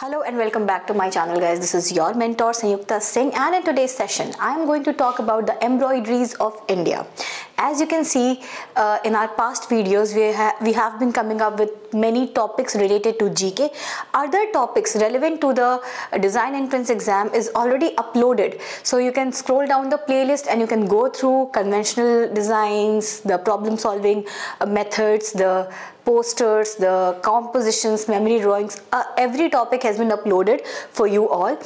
Hello and welcome back to my channel, guys. This is your mentor Sanyukta Singh, and in today's session I am going to talk about the embroideries of India. As you can see in our past videos, we have been coming up with many topics related to GK. Other topics relevant to the design entrance exam is already uploaded, so you can scroll down the playlist and you can go through conventional designs, the problem solving methods, the posters, the compositions, memory drawings. Every topic has been uploaded for you all.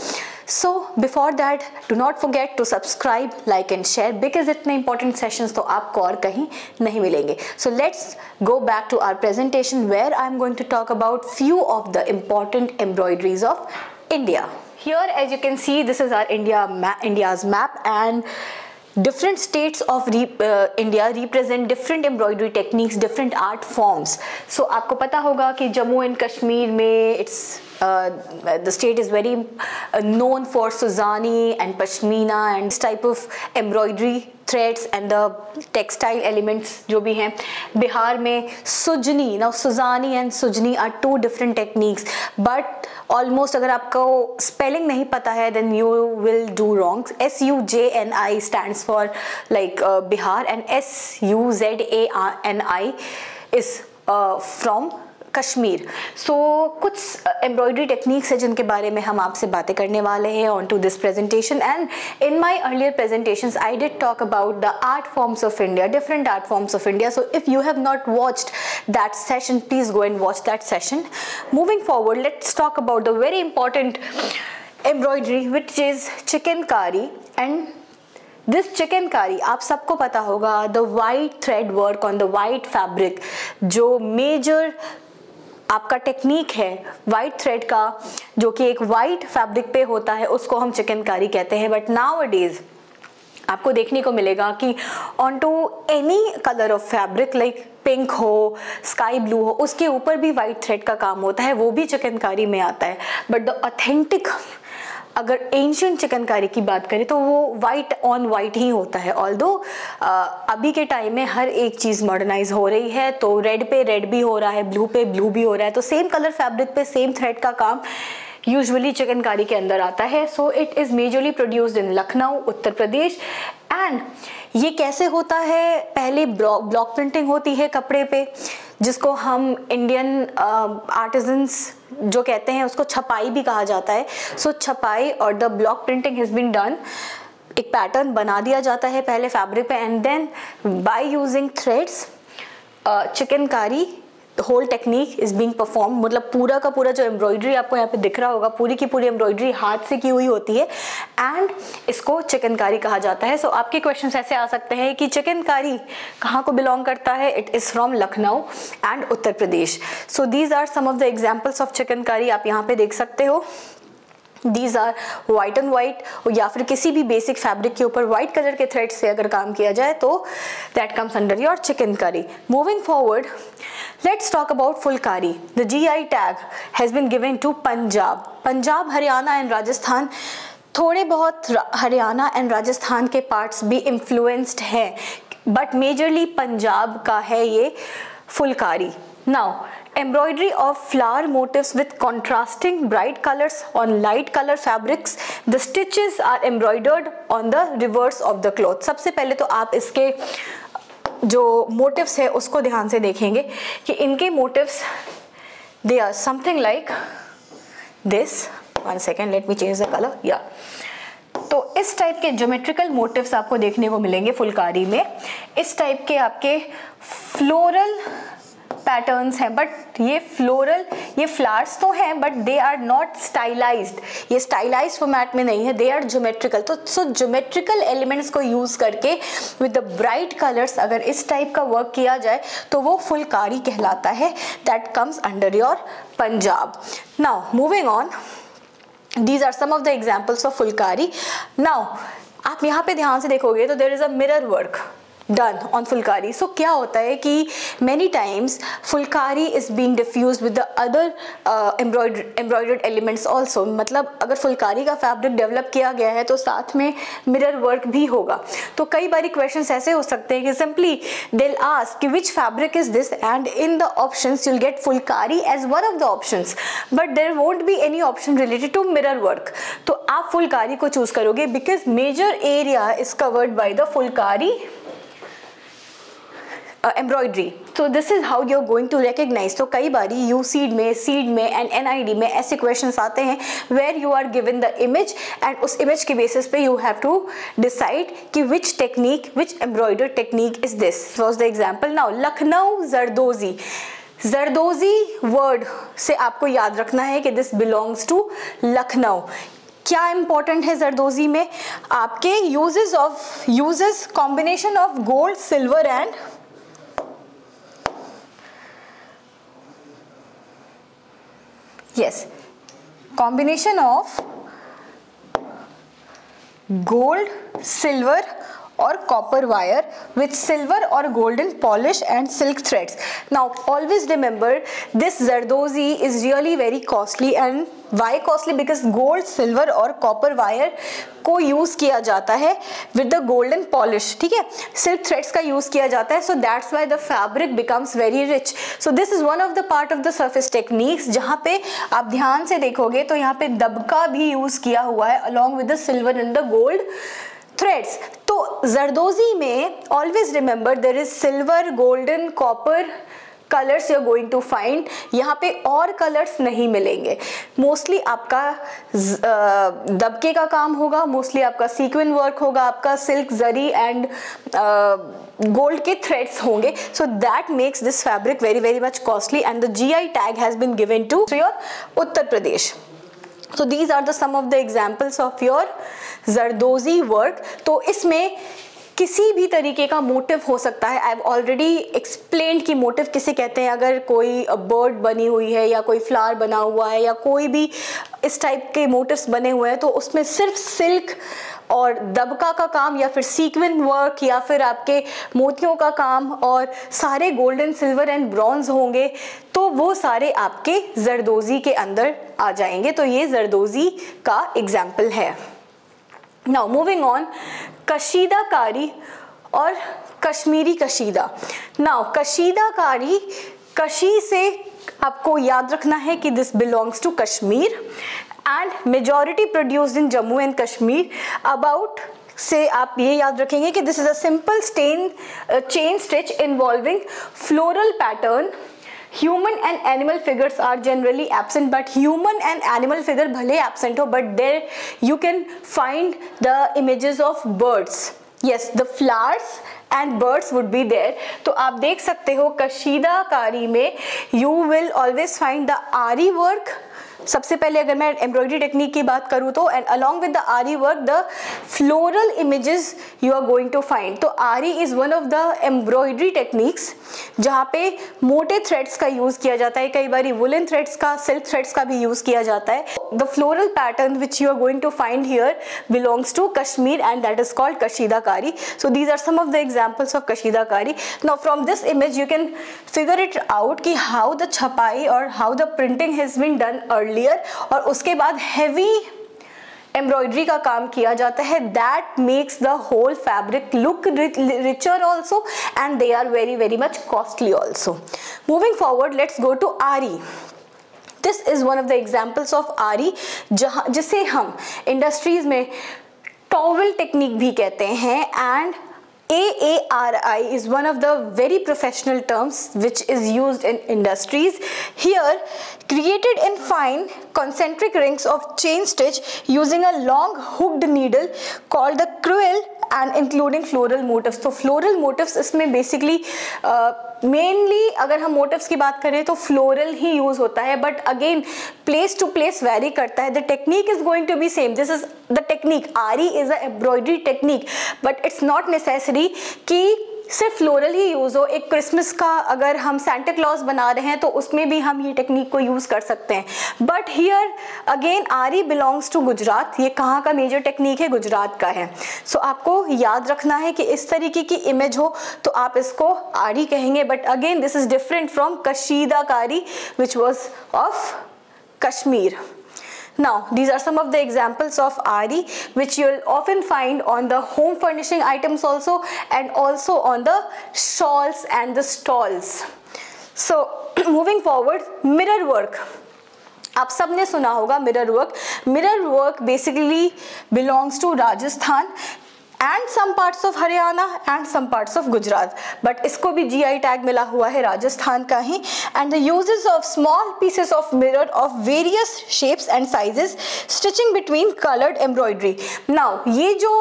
So before that, do not forget to subscribe, like and share, because इतने important sessions तो आपको और कहीं नहीं मिलेंगे. So let's go back to our presentation where I am going to talk about few of the important embroideries of India. Here, as you can see, this is our India's map, and different states of India represent different embroidery techniques, different art forms. So आपको पता होगा कि Jammu and Kashmir में the state is very known for Suzani and Pashmina and this type of embroidery threads and the textile elements जो भी हैं. बिहार में Sujani, now Suzani and Sujni are two different techniques, but almost अगर आपको spelling नहीं पता है then you will do wrong. SUJNI stands for like Bihar, and SUZANI is from Kashmir. सो कुछ एम्ब्रॉयडरी टेक्निक्स है जिनके बारे में हम आपसे बातें करने वाले हैं on to this presentation. And in my earlier presentations I did talk about the art forms of India, different art forms of India. So if you have not watched that session, please go and watch that session. Moving forward, let's talk about the very important embroidery which is chikankari. And this chikankari आप सबको पता होगा, the white thread work on the white fabric. जो major आपका technique है white thread का, जो कि एक वाइट फैब्रिक पे होता है, उसको हम चिकनकारी कहते हैं. बट नाउअडेज आपको देखने को मिलेगा कि on to any colour of fabric like pink हो, स्काई ब्लू हो, उसके ऊपर भी वाइट थ्रेड का काम होता है, वो भी चिकनकारी में आता है. बट द ऑथेंटिक अगर एंशिएंट चिकनकारी की बात करें तो वो वाइट ऑन वाइट ही होता है. ऑल्दो अभी के टाइम में हर एक चीज़ मॉडर्नाइज हो रही है, तो रेड पे रेड भी हो रहा है, ब्लू पे ब्लू भी हो रहा है, तो सेम कलर फैब्रिक पे सेम थ्रेड का काम यूजुअली चिकनकारी के अंदर आता है. So it is majorly produced in Lucknow, Uttar Pradesh. And ये कैसे होता है, पहले ब्लॉक प्रिंटिंग होती है कपड़े पे, जिसको हम इंडियन आर्टिजन्स जो कहते हैं उसको छपाई भी कहा जाता है. सो छपाई और the block printing has been done. एक पैटर्न बना दिया जाता है पहले फैब्रिक पे, and then by using threads chikankari whole technique is being perform. मतलब पूरा का पूरा जो एम्ब्रॉयडरी आपको यहाँ पे दिख रहा होगा, पूरी की पूरी एम्ब्रॉयडरी हाथ से की हुई होती है, एंड इसको चिकनकारी कहा जाता है. सो आपके क्वेश्चंस ऐसे आ सकते हैं कि चिकनकारी कहाँ को बिलोंग करता है. It is from Lucknow and Uttar Pradesh. So these are some of the examples of chikankari. आप यहाँ पे देख सकते हो, these are white and white, या फिर किसी भी बेसिक फैब्रिक के ऊपर वाइट कलर के थ्रेड से अगर काम किया जाए तो that comes under your chikankari. Moving forward, let's talk about Phulkari. The GI tag has been given to Punjab. Punjab, Haryana and Rajasthan, थोड़े बहुत हरियाणा एंड राजस्थान के पार्ट्स भी इन्फ्लुएंस्ड हैं, बट मेजरली पंजाब का है ये Phulkari. Now embroidery of flower motifs with contrasting bright colors on light color fabrics. The stitches are embroidered on the reverse of the cloth. सबसे पहले तो आप इसके जो मोटिव्स है उसको ध्यान से देखेंगे कि इनके motifs they are something like this. One second, let me change the colour. या तो इस टाइप के ज्योमेट्रिकल मोटिव्स आपको देखने को मिलेंगे फुलकारी में. इस टाइप के आपके फ्लोरल पैटर्न्स हैं, बट ये फ्लोरल, ये फ्लावर्स तो हैं but they are not stylised. ये स्टाइलाइज्ड फॉर्मेट में नहीं है, दे आर ज्योमेट्रिकल. तो सो ज्योमेट्रिकल एलिमेंट्स को यूज करके विद द ब्राइट कलर्स अगर इस टाइप का वर्क किया जाए तो वो फुलकारी कहलाता है. That comes under your Punjab. Now moving on, these are some of the examples of phulkari. नाउ आप यहाँ पे ध्यान से देखोगे तो there is a mirror work. done on phulkari. So क्या होता है कि many times Phulkari is being diffused with the other embroidered elements also. मतलब अगर फुलकारी का फैब्रिक डेवलप किया गया है तो साथ में मिरर वर्क भी होगा. तो कई बारी क्वेश्चंस ऐसे हो सकते हैं कि सिंपली they'll ask कि which fabric is this, and in the options you'll get Phulkari as one of the options, but there won't be any option related to mirror work. तो आप फुलकारी को चूज करोगे because major area is covered by the phulkari embroidery. तो this is how you are going to recognise. तो कई बारी यूसीड में and NID में ऐसे क्वेश्चंस आते हैं where you are given the image and उस इमेज के बेसिस पे यू हैव टू डिसाइड कि which technique, which embroider technique is this. Was the example. Now Lucknow zardozi. Zardozi word से आपको याद रखना है कि दिस बिलोंग्स टू लखनऊ. क्या इंपॉर्टेंट है जरदोजी में? आपके uses combination of gold, silver and yes, combination of gold, silver or copper wire with silver or golden polish and silk threads. Now always remember this Zardozi is really very costly. And why costly? Because gold, silver और copper wire को use किया जाता है with the golden polish. ठीक है, silk threads का use किया जाता है. So that's why the fabric becomes very rich. So this is one of the part of the surface techniques. जहाँ पे आप ध्यान से देखोगे तो यहाँ पे दबका भी यूज किया हुआ है along with the silver and the gold threads. तो जरदोजी में always remember there is silver, golden, copper colours you are going to find. यहाँ पे और कलर्स नहीं मिलेंगे. मोस्टली आपका दबके का काम होगा, मोस्टली आपका सीक्वेंस वर्क होगा, आपका सिल्क, जरी एंड गोल्ड के थ्रेड्स होंगे. So that makes this fabric very very much costly and the GI tag has been given to your Uttar Pradesh. So these are the some of the examples of your Zardozi work. तो इसमें किसी भी तरीके का motive हो सकता है. I have already explained कि मोटिव किसे कहते हैं. अगर कोई बर्ड बनी हुई है या कोई फ्लावर बना हुआ है या कोई भी इस टाइप के मोटिव्स बने हुए हैं तो उसमें सिर्फ सिल्क और दबका का काम या फिर सीक्वेंस वर्क या फिर आपके मोतियों का काम और सारे गोल्डन, सिल्वर एंड ब्रॉन्ज होंगे. तो वो सारे आपके जरदोजी के अंदर आ जाएंगे. तो ये जरदोजी का एग्जाम्पल है. नाउ मूविंग ऑन, कशीदाकारी और कश्मीरी कशीदा. नाउ कशीदाकारी, कशी से आपको याद रखना है कि this belongs to Kashmir and majority produced in Jammu and Kashmir. About से आप ये याद रखेंगे कि this is a simple chain stitch involving floral pattern. Human and animal figures are generally absent, but human and animal figure भले absent हो, but there you can find the images of birds. Yes, the flowers and birds would be there. तो आप देख सकते हो कशीदाकारी में you will always find the आरी work. सबसे पहले अगर मैं एम्ब्रॉयडरी टेक्निक की बात करूँ तो and along with the aari work the floral images you are going to find. तो aari is one of the embroidery techniques जहाँ पे मोटे थ्रेड्स का यूज किया जाता है. कई बार वुलन थ्रेड्स का, सिल्क थ्रेड्स का भी यूज किया जाता है. The floral pattern which you are going to find here belongs to Kashmir and that is called kashidakari. So these are some of the examples of kashidakari. Now from this image you can figure it out कि how the chhapai और how the printing has been done earlier और उसके बाद heavy embroidery का काम किया जाता है. That makes the whole fabric look richer also and they are very very much costly also. Moving forward, let's go to aari. This is one of the examples of aari जिसे हम इंडस्ट्रीज में towel technique भी कहते हैं. And AARI is one of the very professional terms which is used in industries. Here, created in fine concentric rings of chain stitch using a long hooked needle called the crewel and including floral motifs. तो floral motifs इसमें basically mainly अगर हम motives की बात करें तो floral ही use होता है, but again place to place vary करता है. The technique is going to be same. This is the technique. Aari is a embroidery technique, but it's not necessary कि सिर्फ फ्लोरल ही यूज हो, एक क्रिसमस का अगर हम सेंटा क्लॉज बना रहे हैं तो उसमें भी हम ये टेक्निक को यूज कर सकते हैं। बट हियर अगेन आरी बिलोंग्स टू गुजरात, ये कहाँ का मेजर टेक्निक है, गुजरात का है। सो आपको याद रखना है कि इस तरीके की इमेज हो तो आप इसको आरी कहेंगे, but again this is different from kashidakari which was of Kashmir. Now, these are some of the examples of Ari which you will often find on the home furnishing items also, and also on the shawls and the stalls. So, moving forward, mirror work. आप सबने सुना होगा mirror work. Mirror work basically belongs to Rajasthan and some parts of Haryana and some parts of Gujarat, but इसको भी GI tag मिला हुआ है राजस्थान का ही। and the uses of small pieces of mirror of various shapes and sizes stitching between colored embroidery. now ये जो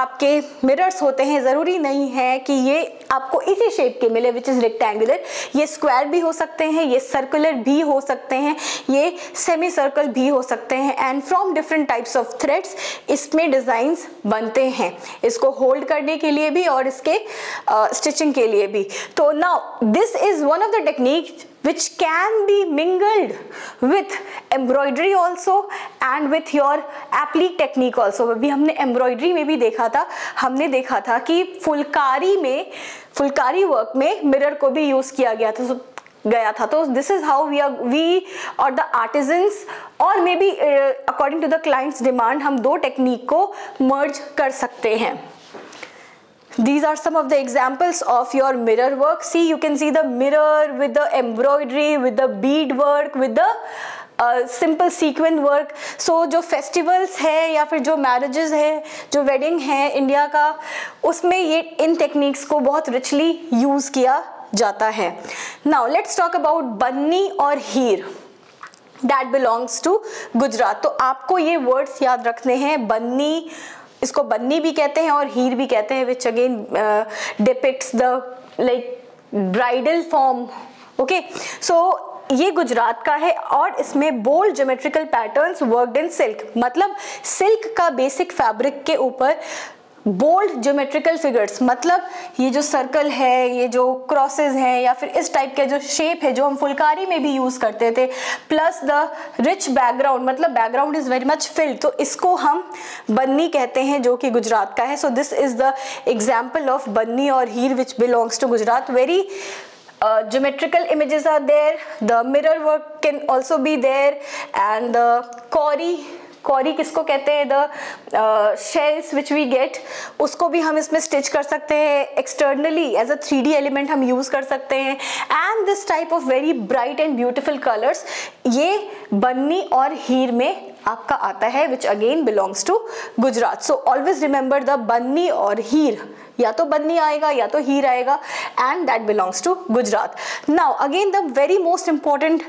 आपके mirrors होते हैं ज़रूरी नहीं है कि ये आपको इसी शेप के मिले which is rectangular, ये स्क्वायर भी हो सकते हैं, ये सर्कुलर भी हो सकते हैं, ये सेमी सर्कल भी हो सकते हैं, and from different types of threads इसमें डिज़ाइंस बनते हैं, इसको होल्ड करने के लिए भी और इसके स्टिचिंग के लिए भी। तो now this is one of the technique which can be mingled with embroidery also and with your applique technique also। अभी हमने एम्ब्रॉयडरी में भी देखा था, हमने देखा था कि फुलकारी वर्क में मिरर को भी यूज किया गया था। तो दिस इज हाउ वी और द आर्टिजन्स और maybe according to the clients demand हम दो टेक्निक को मर्ज कर सकते हैं। These are some of the examples of your mirror work. See, you can see the mirror with the embroidery, with the bead work, with the simple sequence work. So जो festivals है या फिर जो marriages है, जो wedding है India का, उसमें ये इन टेक्निक्स को बहुत रिचली यूज किया जाता है। नाउ लेट्स टॉक अबाउट बन्नी और हीर, दैट बिलोंग्स टू गुजरात। तो आपको ये वर्ड्स याद रखने हैं, बन्नी, इसको बन्नी भी कहते हैं और हीर भी कहते हैं, which again depicts the like bridal form. Okay, so ये गुजरात का है और इसमें bold geometrical patterns worked in silk, मतलब सिल्क का बेसिक फैब्रिक के ऊपर बोल्ड ज्योमेट्रिकल फिगर्स, मतलब ये जो सर्कल है, ये जो क्रॉसेस हैं, या फिर इस टाइप के जो शेप है जो हम फुलकारी में भी यूज करते थे, प्लस द रिच बैकग्राउंड, मतलब background is very much field, तो इसको हम बन्नी कहते हैं जो कि गुजरात का है। So this is the example of Banni और Heer which belongs to Gujarat. Very geometrical images are there, the mirror work can also be there, and the cowrie किसको कहते हैं, the shells which we get, उसको भी हम इसमें स्टिच कर सकते हैं, externally as a 3D element हम यूज कर सकते हैं। And this type of very bright and beautiful colours ये बन्नी और हीर में आपका आता है, which again belongs to Gujarat. So always remember the Banni और हीर, या तो बन्नी आएगा या तो हीर आएगा, and that belongs to Gujarat. Now again the very most important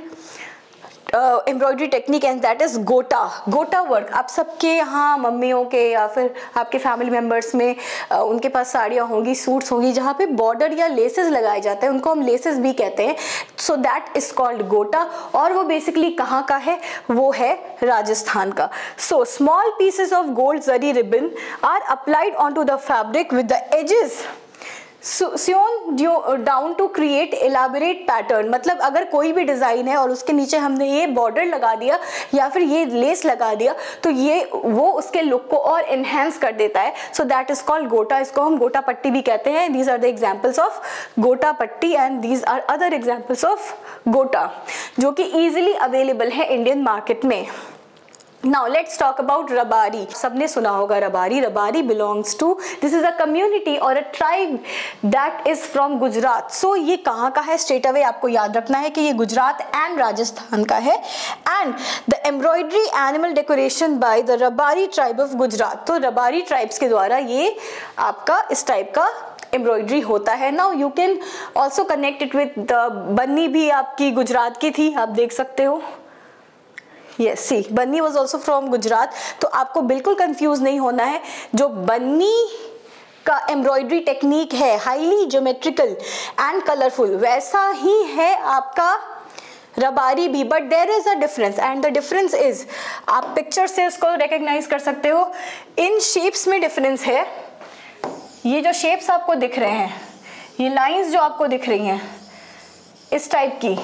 embroidery technique and that is gota work. आप सबके यहाँ मम्मियों के या फिर आपके फैमिली मेम्बर्स में उनके पास साड़ियाँ होंगी, सूट्स होंगी, जहाँ पे बॉर्डर या लेसेस लगाए जाते हैं, उनको हम लेसेस भी कहते हैं। सो दैट इज कॉल्ड गोटा, और वो बेसिकली कहाँ का है, वो है राजस्थान का। So small pieces of gold zari ribbon are applied on to the fabric with the edges sewn down to create elaborate pattern, मतलब अगर कोई भी डिजाइन है और उसके नीचे हमने ये बॉर्डर लगा दिया या फिर ये लेस लगा दिया तो ये वो उसके लुक को और एनहेंस कर देता है। सो दैट इज कॉल्ड गोटा, इसको हम गोटा पट्टी भी कहते हैं। These are the examples of gota patti and these are other examples of gota जो कि इजिली अवेलेबल है इंडियन मार्केट में। Now let's talk about Rabari. सबने सुना होगा Rabari. Rabari belongs to, this is a community or a tribe that is from Gujarat. So ये कहाँ का है, स्ट्रेट अवे आपको याद रखना है कि ये गुजरात एंड राजस्थान का है। And the embroidery animal decoration by the Rabari tribe of Gujarat. तो रबारी ट्राइब्स के द्वारा ये आपका इस टाइप का एम्ब्रॉयडरी होता है। Now you can also connect it with the Banni, भी आपकी गुजरात की थी, आप देख सकते हो। Yes, see, Banni was also from Gujarat. तो आपको बिल्कुल कंफ्यूज नहीं होना है, जो बन्नी का एम्ब्रॉयडरी टेक्निक है हाईली ज्योमेट्रिकल एंड कलरफुल, वैसा ही है आपका रबारी भी, but there is a difference and the difference is, आप पिक्चर से उसको रिकॉग्नाइज कर सकते हो। इन शेप्स में डिफरेंस है। ये जो शेप्स आपको दिख रहे हैं ये लाइंस जो आपको दिख रही हैं इस टाइप की,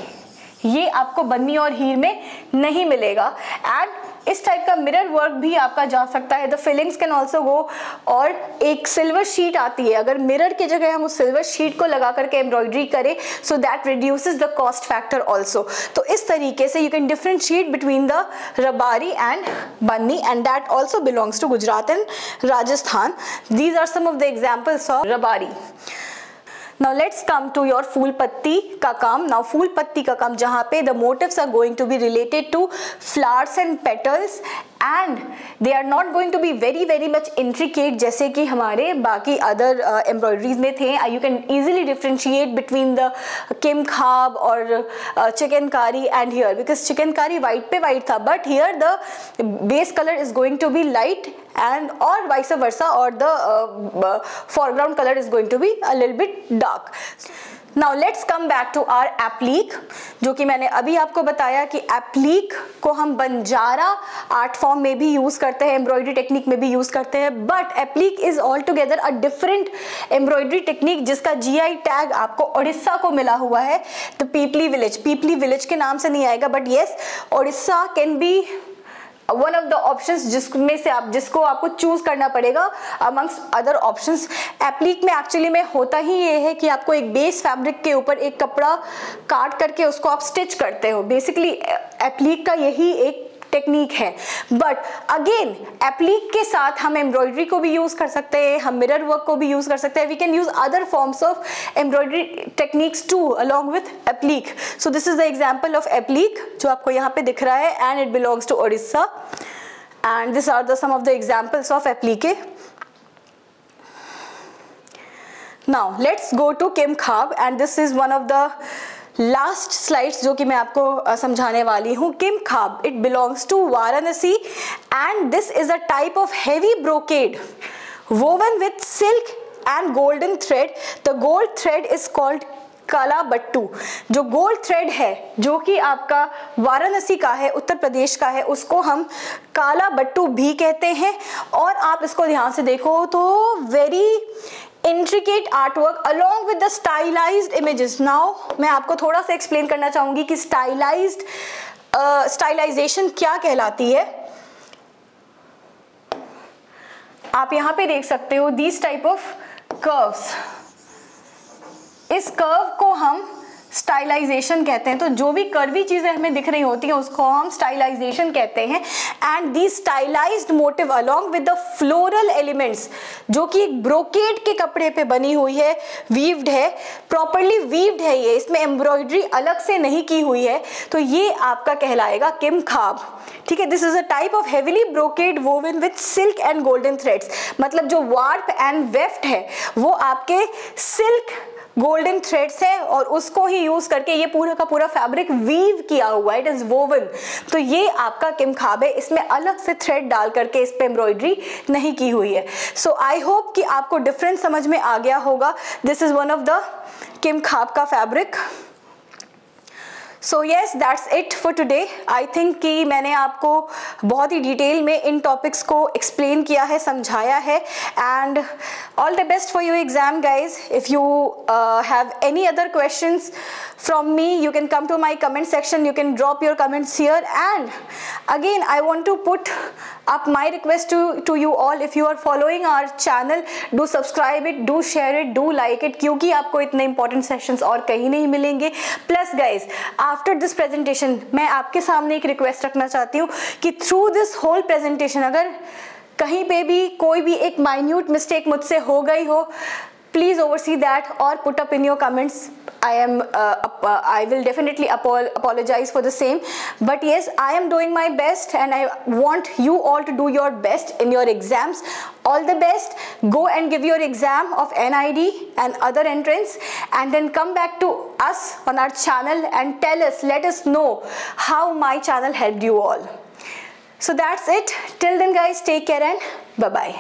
ये आपको बन्नी और हीर में नहीं मिलेगा। एंड इस टाइप का मिरर वर्क भी आपका जा सकता है, the fillings can also go. और एक सिल्वर शीट आती है, अगर मिरर की जगह हम उस सिल्वर शीट को लगा करके एम्ब्रॉयडरी करें, so that reduces the cost factor also. तो इस तरीके से you can differentiate between the Rabari and Banni, and that also belongs to Gujarat and Rajasthan. These are some of the examples of Rabari. Now let's come to your फूल पत्ती का काम। Now फूल पत्ती का काम जहाँ पे the motifs are going to be related to flowers and petals and they are not going to be very much intricate जैसे कि हमारे बाकी other embroideries में थे। You can easily differentiate between the kimkhab और chicankari and here, because chicankari white पे white था, but here the base color is going to be light and or vice versa, or the foreground color is going to be a little bit dark. Now let's come back to our applique, जो कि मैंने अभी आपको बताया कि applique को हम Banjara art form में भी यूज करते हैं, एम्ब्रॉयडरी टेक्निक में भी यूज करते हैं, but applique is all together a different embroidery technique जिसका GI टैग आपको उड़ीसा को मिला हुआ है, द पीपली विलेज के नाम से नहीं आएगा, but yes Orissa can be one of the options जिसमें से जिसको आपको चूज करना पड़ेगा अमंग्स्ट अदर ऑप्शंस। एप्लीक में एक्चुअली में होता ही ये है कि आपको एक बेस फैब्रिक के ऊपर एक कपड़ा काट करके उसको आप स्टिच करते हो, बेसिकली एप्लीक का यही एक टेक्निक है। बट अगेन एप्लीक के साथ हम एम्ब्रॉयडरी को भी यूज कर सकते हैं, हम मिरर वर्क को भी यूज कर सकते हैं, we can use other forms of embroidery techniques to along with applique. So this is the example of applique जो आपको यहाँ पे दिख रहा है, and it belongs to Odisha, and this are the some of the examples of applique. Now let's go to kimkhab, and this is one of the last slides जो कि मैं आपको समझाने वाली हूँ। Kimkhab it belongs to Varanasi and this is a type of heavy brocade woven with silk and golden thread. The gold thread is called काला बट्टू। जो gold thread है जो कि आपका वाराणसी का है, उत्तर प्रदेश का है, उसको हम काला बट्टू भी कहते हैं। और आप इसको ध्यान से देखो तो very intricate artwork along with the stylized images. Now मैं आपको थोड़ा सा एक्सप्लेन करना चाहूंगी कि स्टाइलाइजेशन क्या कहलाती है। आप यहाँ पे देख सकते हो these type of curves, इस कर्व को हम स्टाइलाइजेशन कहते हैं। तो जो भी कर्वी चीजें हमें दिख रही होती हैं उसको हम स्टाइलाइजेशन कहते हैं। And the stylised motive along with the floral elements, जो कि एक ब्रोकेड के कपड़े पे बनी हुई है, वीव्ड है, प्रॉपरली वीव्ड है, ये इसमें एम्ब्रॉयडरी अलग से नहीं की हुई है, तो ये आपका कहलाएगा किमखाब। ठीक है, this is a type of heavily brocade woven with silk and golden threads. मतलब जो वार्प एंड वेफ्ट है वो आपके सिल्क गोल्डन थ्रेड्स है और उसको ही यूज करके ये पूरा का पूरा फैब्रिक वीव किया हुआ है, इट इज वोवन। तो ये आपका किमखाब है, इसमें अलग से थ्रेड डाल करके इस पे एम्ब्रॉयडरी नहीं की हुई है। सो आई होप कि आपको डिफरेंस समझ में आ गया होगा। This is one of the kimkhab का fabric. So yes that's it for today. I think कि मैंने आपको बहुत ही डिटेल में इन टॉपिक्स को एक्सप्लेन किया है, समझाया है। And all the best for your exam guys. If you have any other questions from me, you can come to my comment section, you can drop your comments here. And again I want to put up my request to you all, if you are following our channel, do subscribe it, do share it, do like it, क्योंकि आपको इतने important sessions और कहीं नहीं मिलेंगे। Plus guys, after this presentation मैं आपके सामने एक request रखना चाहती हूँ कि through this whole presentation अगर कहीं पे भी कोई भी एक minute mistake मुझसे हो गई हो, please oversee that or put up in your comments. I will definitely apologize for the same, but yes, I am doing my best and I want you all to do your best in your exams. All the best. Go and give your exam of NID and other entrance, and then come back to us on our channel and let us know how my channel helped you all. So that's it. Till then guys, take care and bye bye.